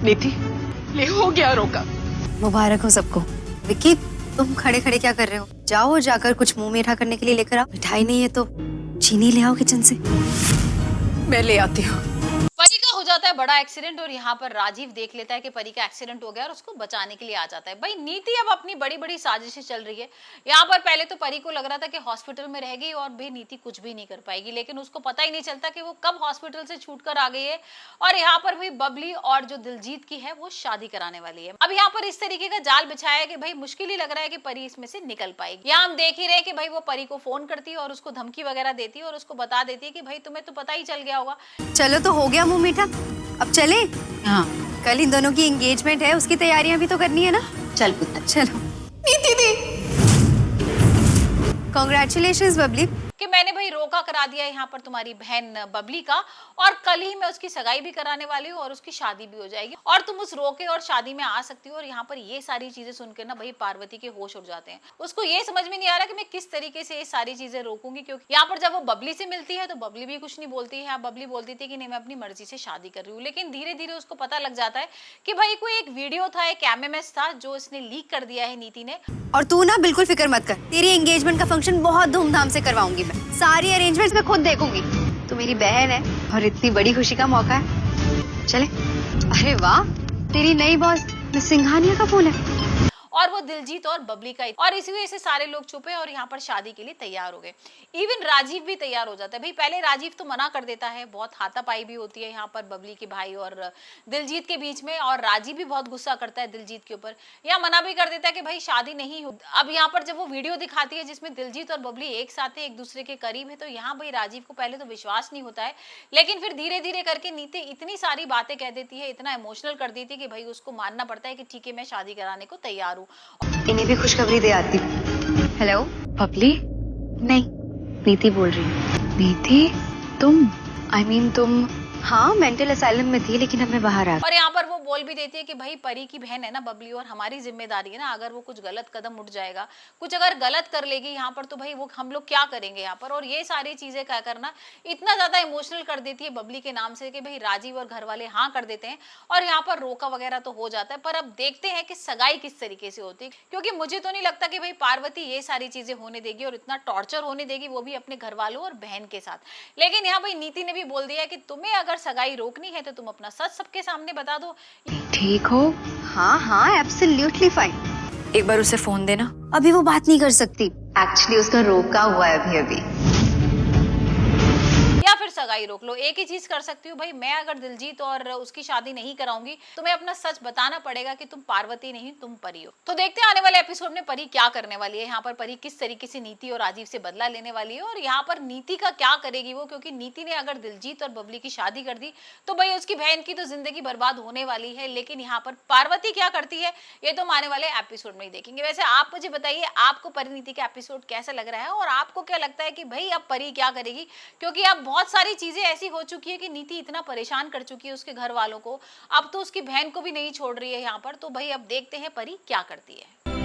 नीति, ले हो गया रोका। मुबारक हो सबको। विक्की, तुम खड़े खड़े क्या कर रहे हो? जाओ जाकर कुछ मुंह मीठा करने के लिए लेकर आओ। मिठाई नहीं है तो चीनी ले आओ किचन से। मैं ले आती हूँ। परी का हो जाता है बड़ा एक्सीडेंट और यहाँ पर राजीव देख लेता है कि परी का एक्सीडेंट हो गया और उसको बचाने के लिए आ जाता है। भाई नीति अब अपनी बड़ी बड़ी साजिशें चल रही है। यहाँ पर पहले तो परी को लग रहा था कि हॉस्पिटल में रहेगी और भी नीति कुछ भी नहीं कर पाएगी, लेकिन उसको पता ही नहीं चलता कि वो कब हॉस्पिटल से छूटकर आ गई है और यहाँ पर भी बबली और जो दिलजीत की है वो शादी कराने वाली है। अब यहाँ पर इस तरीके का जाल बिछाया है कि भाई मुश्किल ही लग रहा है कि परी इसमें से निकल पाएगी। यहाँ हम देख ही रहे कि भाई वो परी को फोन करती है और उसको धमकी वगैरह देती है और उसको बता देती है कि भाई तुम्हें तो पता ही चल गया होगा। चलो तो हो गया मुंह मीठा, अब चले। हाँ कल इन दोनों की एंगेजमेंट है, उसकी तैयारियां भी तो करनी है ना। चल पुत्र। चलो। नीति दी, कॉन्ग्रेचुलेशंस बबली कि मैंने भाई रोका करा दिया यहाँ पर तुम्हारी बहन बबली का और कल ही मैं उसकी सगाई भी कराने वाली हूँ और उसकी शादी भी हो जाएगी और तुम उस रोके और शादी में आ सकती हो। और यहाँ पर ये सारी चीजें सुनकर ना भाई पार्वती के होश उड़ जाते हैं। उसको ये समझ में नहीं आ रहा कि मैं किस तरीके से ये सारी चीजें रोकूंगी, क्योंकि यहाँ पर जब वो बबली से मिलती है तो बबली भी कुछ नहीं बोलती है। बबली बोलती थी कि नहीं मैं अपनी मर्जी से शादी कर रही हूँ, लेकिन धीरे धीरे उसको पता लग जाता है कि भाई कोई एक वीडियो था, एक एमएमएस था जो इसने लीक कर दिया है नीति ने। और तू ना बिल्कुल फिक्र मत कर, तेरी एंगेजमेंट का फंक्शन बहुत धूमधाम से करवाऊंगी मैं। सारी अरेंजमेंट्स मैं खुद देखूंगी। तू मेरी बहन है और इतनी बड़ी खुशी का मौका है। चले। अरे वाह, तेरी नई बॉस मिस सिंघानिया का फोन है। और वो दिलजीत और बबली का और इसी वजह से सारे लोग छुपे और यहाँ पर शादी के लिए तैयार हो गए। इवन राजीव भी तैयार हो जाता है। भाई पहले राजीव तो मना कर देता है, बहुत हाथापाई भी होती है यहाँ पर बबली के भाई और दिलजीत के बीच में और राजीव भी बहुत गुस्सा करता है दिलजीत के ऊपर। यहाँ मना भी कर देता है कि भाई शादी नहीं हो। अब यहाँ पर जब वो वीडियो दिखाती है जिसमें दिलजीत और बबली एक साथ है, एक दूसरे के करीब है, तो यहाँ भाई राजीव को पहले तो विश्वास नहीं होता है, लेकिन फिर धीरे धीरे करके नीति इतनी सारी बातें कह देती है, इतना इमोशनल कर देती है कि भाई उसको मानना पड़ता है कि ठीक है मैं शादी कराने को तैयार हूँ। इन्हें भी खुशखबरी दे आती हूँ। हेलो बबली। नहीं, नीति बोल रही हूँ। नीति, तुम तुम हाँ, मेंटल असाइलम में थी लेकिन अब मैं बाहर आ गई। और यहाँ पर वो बोल भी देती है कि भाई परी की बहन है ना बबली और हमारी जिम्मेदारी है ना, अगर वो कुछ गलत कदम उठ जाएगा, कुछ अगर गलत कर लेगी यहाँ पर तो भाई वो हम लोग क्या करेंगे यहाँ पर। और ये सारी चीजें क्या करना इतना ज्यादा इमोशनल कर देती है बबली के नाम से कि भाई राजीव और घर वाले हाँ कर देते हैं और यहाँ पर रोका वगैरह तो हो जाता है। पर अब देखते हैं कि सगाई किस तरीके से होती है, क्योंकि मुझे तो नहीं लगता कि भाई पार्वती ये सारी चीजें होने देगी और इतना टॉर्चर होने देगी, वो भी अपने घर वालों और बहन के साथ। लेकिन यहाँ भाई नीति ने भी बोल दिया कि तुम्हें अगर सगाई रोकनी है तो तुम अपना सच सबके सामने बता दो। ठीक हो? हाँ हाँ, एब्सोल्युटली फाइन। एक बार उसे फोन देना। अभी वो बात नहीं कर सकती, एक्चुअली उसका रोका हुआ है अभी। या फिर सगाई रोक लो, एक ही चीज कर सकती हूँ भाई, मैं अगर दिलजीत और उसकी शादी नहीं कराऊंगी तुम्हें अपना सच बताना पड़ेगा कि तुम पार्वती नहीं तुम परी हो। तो देखते हैं आने वाले एपिसोड में परी क्या करने वाली है। यहाँ पर परी किस तरीके से नीति और राजीव से बदला लेने वाली है और यहाँ पर नीति का क्या करेगी वो, क्योंकि नीति ने अगर दिलजीत और बबली की शादी कर दी तो भाई उसकी बहन की तो जिंदगी बर्बाद होने वाली है। लेकिन यहाँ पर पार्वती क्या करती है ये तो हम आने वाले एपिसोड में ही देखेंगे। वैसे आप मुझे बताइए आपको परिणीति का एपिसोड कैसा लग रहा है और आपको क्या लगता है कि भाई अब परी क्या करेगी, क्योंकि अब बहुत सारी चीजें ऐसी हो चुकी है कि नीति इतना परेशान कर चुकी है उसके घर वालों को, अब तो उसकी बहन को भी नहीं छोड़ रही है यहाँ पर। तो भाई अब देखते हैं परी क्या करती है।